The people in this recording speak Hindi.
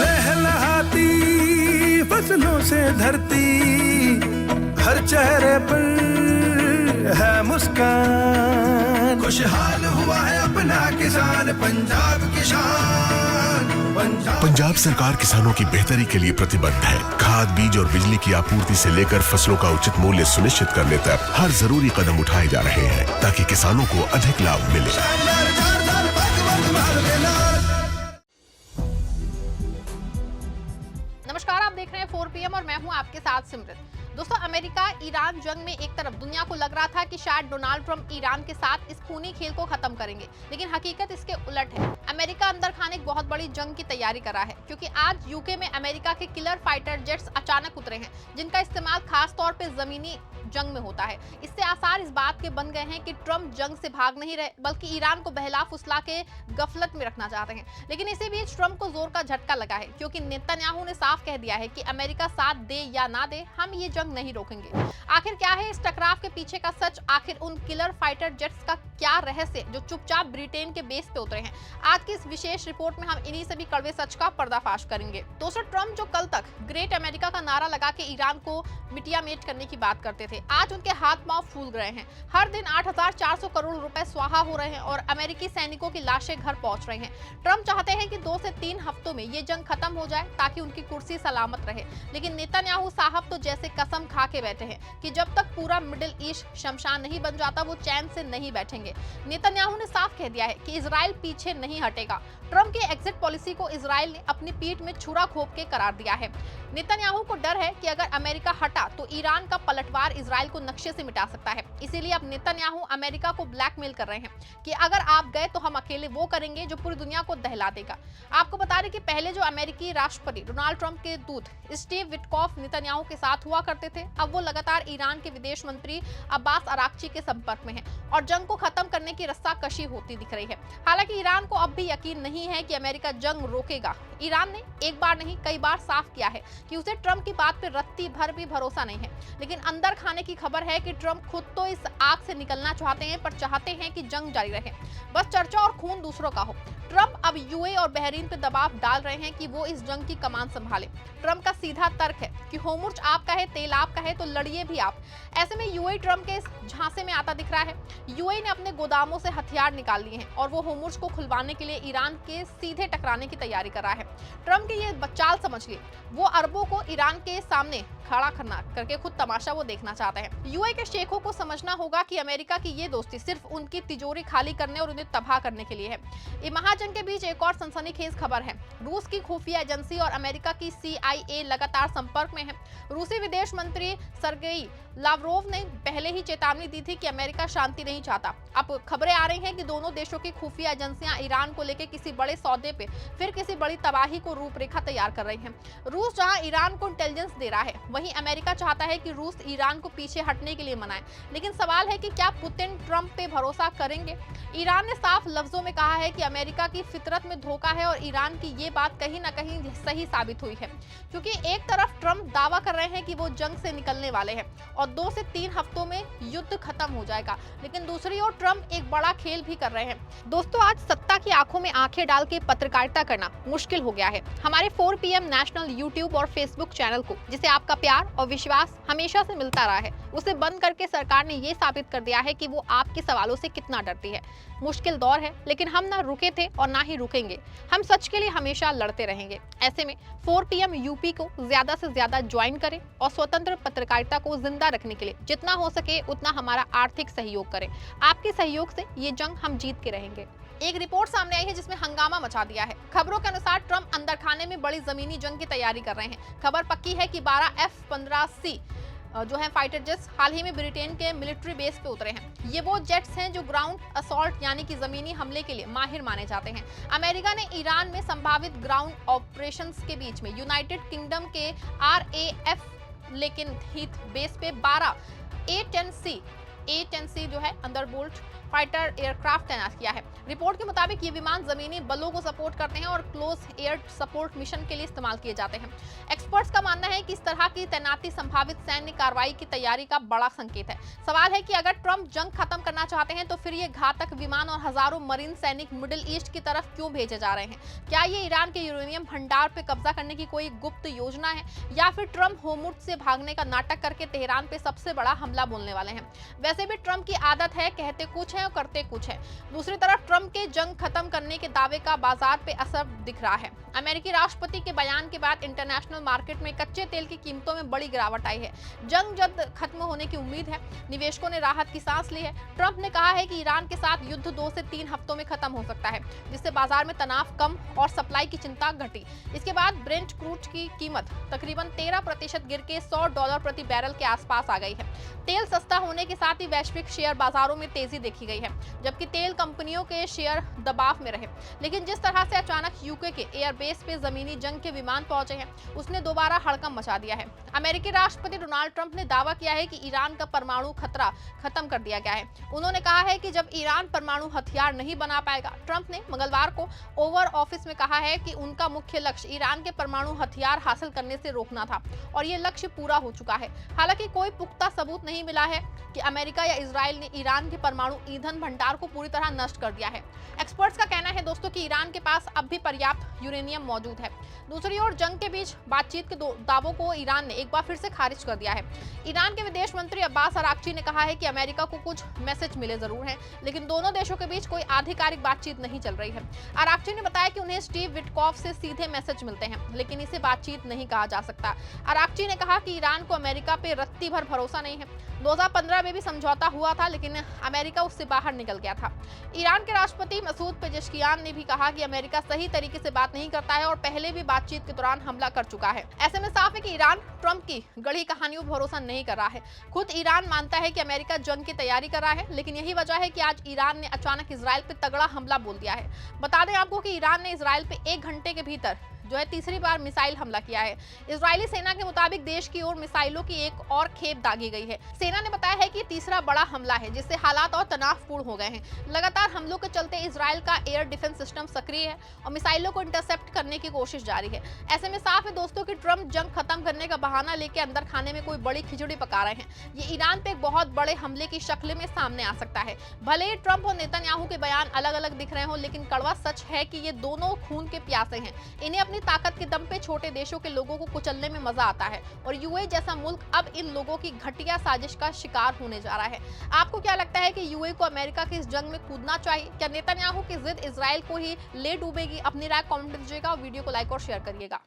लहलहाती फसलों से धरती, हर चेहरे पर है मुस्कान, खुशहाल हुआ है अपना किसान, पंजाब किसान। पंजाब सरकार किसानों की बेहतरी के लिए प्रतिबद्ध है। खाद, बीज और बिजली की आपूर्ति से लेकर फसलों का उचित मूल्य सुनिश्चित करने तक हर जरूरी कदम उठाए जा रहे हैं ताकि किसानों को अधिक लाभ मिले। नमस्कार, आप देख रहे हैं 4 PM और मैं हूं आपके साथ सिमरन। दोस्तों, अमेरिका ईरान जंग में एक तरफ दुनिया को लग रहा था कि शायद डोनाल्ड ट्रंप ईरान के साथ इस खूनी खेल को खत्म करेंगे, लेकिन हकीकत इसके उलट है। अमेरिका अंदर खाने एक बहुत बड़ी जंग की तैयारी कर रहा है, क्योंकि आज यूके में अमेरिका के किलर फाइटर जेट्स अचानक उतरे हैं, जिनका इस्तेमाल खास तौर पे जमीनी जंग में होता है। इससे आसार इस बात के बन गए हैं कि ट्रंप जंग से भाग नहीं रहे, बल्कि ईरान को बहला फुसला के गफलत में रखना चाहते हैं। लेकिन इसी बीच ट्रंप को जोर का झटका लगा है, क्योंकि नेतन्याहू ने साफ कह दिया है कि अमेरिका साथ दे या ना दे, हम ये जंग नहीं रोकेंगे। आखिर क्या है इस टकराव के पीछे का सच? आखिर उन किलर फाइटर जेट्स का क्या रहस्य जो चुपचाप ब्रिटेन के बेस पे उतरे हैं? आज की इस विशेष रिपोर्ट में हम इन्हीं सभी कड़वे सच का पर्दाफाश करेंगे। दोस्तों, ट्रंप जो कल तक ग्रेट अमेरिका का नारा लगा के ईरान को मिटिया मेट करने की बात करते थे, आज उनके हाथ पांव फूल गए हैं। हर दिन 8,400 करोड़ रुपए स्वाहा हो रहे हैं और अमेरिकी सैनिकों की लाशें घर पहुंच रही हैं। ट्रंप चाहते हैं कि 2 से 3 हफ्तों में ये जंग खत्म हो जाए ताकि उनकी कुर्सी सलामत रहे, लेकिन नेतन्याहू साहब तो जैसे कसम खा के बैठे हैं कि जब तक पूरा मिडिल ईस्ट शमशान नहीं बन जाता वो चैन से नहीं बैठेंगे। नेतन्याहू ने साफ कह दिया है कि इजराइल पीछे नहीं हटेगा। ट्रंप की एग्जिट पॉलिसी को इजराइल ने अपनी पीठ में छुरा घोंप के करार दिया है। नेतन्याहू को डर है कि अगर अमेरिका हटा तो ईरान का पलटवार इजराइल को नक्शे से मिटा सकता है। इसीलिए अब नेतन्याहू अमेरिका को ब्लैकमेल कर रहे हैं कि अगर आप गए तो हम अकेले वो करेंगे जो पूरी दुनिया को दहला देगा। आपको बता दें कि पहले जो अमेरिकी राष्ट्रपति डोनाल्ड ट्रंप के दूत स्टीव विटकॉफ नेतन्याहू के साथ हुआ करते थे, अब वो लगातार ईरान के विदेश मंत्री अब्बास अराक्ची के संपर्क में हैं और जंग को खत्म करने की रस्साकशी होती दिख रही है। हालांकि ईरान को अब भी यकीन नहीं है कि अमेरिका जंग रोकेगा। ईरान ने एक बार नहीं कई बार साफ किया है कि उसे ट्रंप की बात पर रत्ती भर भी भरोसा नहीं है, लेकिन अंदर खाने की खबर है कि ट्रंप खुद तो इस आग से निकलना चाहते हैं, पर चाहते हैं कि जंग जारी रहे, बस चर्चा और खून दूसरों का हो। ट्रंप अब यूए और बहरीन पर दबाव डाल रहे हैं कि वो इस जंग की कमान संभाले। ट्रंप का सीधा तर्क है कि होर्मुज आपका है, तेल आपका है, तो लड़िए भी आप। ऐसे में यूए ट्रंप के इस झांसे में आता दिख रहा है। यूए ने अपने गोदामों से हथियार निकाल लिए हैं और वो होर्मुज को खुलवाने के लिए ईरान के सीधे टकराने की तैयारी कर रहा है। ट्रंप की ये चाल समझ लिए, वो अरबों को ईरान के सामने खड़ा करके खुद तमाशा वो देखना चाहते हैं। यूए के शेखों को समझना होगा कि अमेरिका की ये दोस्ती सिर्फ उनकी तिजोरी खाली करने और उन्हें तबाह करने के लिए है। इस महाजंग के बीच एक और सनसनीखेज खबर है। रूस की खुफिया एजेंसी और अमेरिका की CIA लगातार संपर्क में है। रूसी विदेश मंत्री सर्गेई लावरोव ने पहले ही चेतावनी दी थी कि अमेरिका शांति नहीं चाहता। अब खबरें आ रही हैं कि दोनों देशों की खुफिया एजेंसियां ईरान को लेकर किसी बड़े सौदे पे फिर किसी बड़ी तबाही को रूपरेखा तैयार कर रही हैं। रूस जहां ईरान को इंटेलिजेंस दे रहा है, वहीं अमेरिका चाहता है कि रूस ईरान को पीछे हटने के लिए मनाए। लेकिन सवाल है कि क्या पुतिन ट्रंप पे भरोसा करेंगे? ईरान ने साफ लफ्जों में कहा है कि अमेरिका की फितरत में धोखा है और ईरान की ये बात कहीं ना कहीं सही साबित हुई है, क्योंकि एक तरफ ट्रंप दावा कर रहे हैं कि वो जंग से निकलने वाले हैं और 2 से 3 हफ्तों में युद्ध खत्म हो जाएगा, लेकिन दूसरी ओर ट्रंप एक बड़ा खेल भी कर रहे हैं। दोस्तों, आज सत्ता की आंखों में आंखें डाल के पत्रकारिता करना मुश्किल हो गया है। हमारे 4 PM नेशनल यूट्यूब और फेसबुक चैनल को, जिसे आपका प्यार और विश्वास हमेशा से मिलता रहा है, उसे बंद करके सरकार ने ये साबित कर दिया है कि वो आपके सवालों से कितना डरती है। मुश्किल दौर है, लेकिन हम ना रुके थे और ना ही रुकेंगे। हम सच के लिए हमेशा लड़ते रहेंगे। ऐसे में 4 PM यूपी को ज्यादा से ज्यादा ज्वाइन करें और स्वतंत्र पत्रकारिता को जिंदा रखने के लिए जितना हो सके उतना हमारा आर्थिक सहयोग करें। आपके सहयोग से ये जंग हम जीत के रहेंगे। एक रिपोर्ट सामने आई है जिसमें हंगामा मचा दिया है। खबरों के अनुसार ट्रंप अंदर खाने में बड़ी जमीनी जंग की तैयारी कर रहे हैं। खबर पक्की है कि 12 F-15C जो है फाइटर जेट्स हाल ही में ब्रिटेन के मिलिट्री बेस पे उतरे हैं। ये वो जेट्स हैं जो ग्राउंड असॉल्ट यानी कि जमीनी हमले के लिए माहिर माने जाते हैं। अमेरिका ने ईरान में संभावित ग्राउंड ऑपरेशंस के बीच में यूनाइटेड किंगडम के RAF लेकिन हीथ बेस पे 12 A-10C जो है अंडरबोल्ट फाइटर एयरक्राफ्ट तैनात किया है। रिपोर्ट के मुताबिक ये विमान जमीनी बलों को सपोर्ट करते हैं और क्लोज एयर सपोर्ट मिशन के लिए इस्तेमाल किए जाते हैं। एक्सपर्ट्स का मानना है कि इस तरह की तैनाती संभावित सैन्य कार्रवाई की तैयारी का बड़ा संकेत है। सवाल है कि अगर ट्रंप जंग खत्म करना चाहते हैं तो फिर ये घातक विमान और हजारों मरीन सैनिक मिडिल ईस्ट की तरफ क्यों भेजे जा रहे हैं? क्या ये ईरान के यूरेनियम भंडार पे कब्जा करने की कोई गुप्त योजना है, या फिर ट्रंप होर्मुज से भागने का नाटक करके तेहरान पे सबसे बड़ा हमला बोलने वाले हैं? वैसे भी ट्रंप की आदत है, कहते कुछ है और करते कुछ है। दूसरी तरफ ट्रंप के जंग खत्म करने के दावे का बाजार पे असर दिख रहा है। अमेरिकी राष्ट्रपति के बयान के बाद इंटरनेशनल मार्केट में कच्चे तेल की कीमतों में बड़ी गिरावट आई है। जंग जल्द खत्म होने की उम्मीद है, निवेशकों ने राहत की सांस ली है। ट्रंप ने कहा है कि ईरान के साथ युद्ध 2 से 3 हफ्तों में खत्म हो सकता है, जिससे बाजार में तनाव कम और सप्लाई की चिंता घटी। इसके बाद ब्रेंट क्रूड की कीमत तकरीबन 13% गिर के $100 प्रति बैरल के आसपास आ गई है। तेल सस्ता होने के साथ ही वैश्विक शेयर बाजारों में तेजी देखी गई है, जबकि तेल कंपनियों के शेयर दबाव में रहे। लेकिन जिस तरह से अचानक यूके के एयरबेस पे जमीनी जंग के विमान पहुंचे हैं, उसने दोबारा हड़कंप मचा दिया है। अमेरिकी राष्ट्रपति डोनाल्ड ट्रंप ने दावा किया है कि ईरान का परमाणु खतरा खत्म कर दिया गया है। उन्होंने कहा है कि जब ईरान परमाणु हथियार नहीं बना पाएगा, ट्रंप ने मंगलवार को ओवल ऑफिस में कहा है कि उनका मुख्य लक्ष्य ईरान के परमाणु हथियार हासिल करने से रोकना था और ये लक्ष्य पूरा हो चुका है। हालांकि कोई पुख्ता सबूत नहीं मिला है कि अमेरिका या इजराइल ने ईरान के परमाणु ईंधन भंडार को पूरी तरह नष्ट कर दिया है। एक्सपर्ट्स का कहना है दोस्तों कि ईरान के पास अब भी पर्याप्त यूरेनियम मौजूद है। दूसरी ओर जंग के बीच बातचीत के दावों को ईरान ने एक बार फिर से खारिज कर दिया है। ईरान के विदेश मंत्री अब्बास अराक्ची ने कहा है कि अमेरिका को कुछ मैसेज मिले जरूर हैं, लेकिन दोनों देशों के बीच कोई आधिकारिक बातचीत नहीं चल रही है। अराक्ची ने बताया कि उन्हें स्टीव विटकॉफ से सीधे मैसेज मिलते हैं, लेकिन इसे बातचीत नहीं कहा जा सकता। अराक्ची ने कहा कि ईरान को अमेरिका पे रत्ती भर भरोसा नहीं है। 2015 में भी समझौता हुआ था, लेकिन अमेरिका उससे बाहर निकल गया था। ईरान के राष्ट्रपति मसूद पेजेश्कियान ने भी कहा कि अमेरिका सही तरीके से बात नहीं करता है और पहले भी बातचीत के दौरान हमला कर चुका है। ऐसे में साफ है कि ईरान ट्रंप की गढ़ी कहानियों पर भरोसा नहीं कर रहा है। खुद ईरान मानता है कि अमेरिका जंग की तैयारी कर रहा है, लेकिन यही वजह है कि आज ईरान ने अचानक इजराइल पे तगड़ा हमला बोल दिया है। बता दें आपको कि ईरान ने इजराइल पे 1 घंटे के भीतर जो है तीसरी बार मिसाइल हमला किया है। इजरायली सेना के मुताबिक देश की ओर मिसाइलों की एक और खेप दागी गई है। सेना ने बताया है कि तीसरा बड़ा हमला है, जिससे हालात और तनावपूर्ण हो गए हैं। लगातार हमलों के चलते इजराइल का एयर डिफेंस सिस्टम सक्रिय है और मिसाइलों को इंटरसेप्ट करने की कोशिश जारी है। ऐसे में साफ है दोस्तों कि ट्रंप जंग खत्म करने का बहाना लेके अंदर खाने में कोई बड़ी खिचड़ी पका रहे हैं। ये ईरान पे एक बहुत बड़े हमले की शक्ल में सामने आ सकता है। भले ही ट्रंप और नेतन्याहू के बयान अलग अलग दिख रहे हो, लेकिन कड़वा सच है कि ये दोनों खून के प्यासे हैं। इन्हें अपनी ताकत के दम पे छोटे देशों के लोगों को कुचलने में मजा आता है और यूएई जैसा मुल्क अब इन लोगों की घटिया साजिश का शिकार होने जा रहा है। आपको क्या लगता है कि यूएई को अमेरिका की इस जंग में कूदना चाहिए? क्या नेतन्याहू की जिद इजराइल को ही ले डूबेगी? अपनी राय कमेंट में दीजिएगा और वीडियो को लाइक और शेयर करिएगा।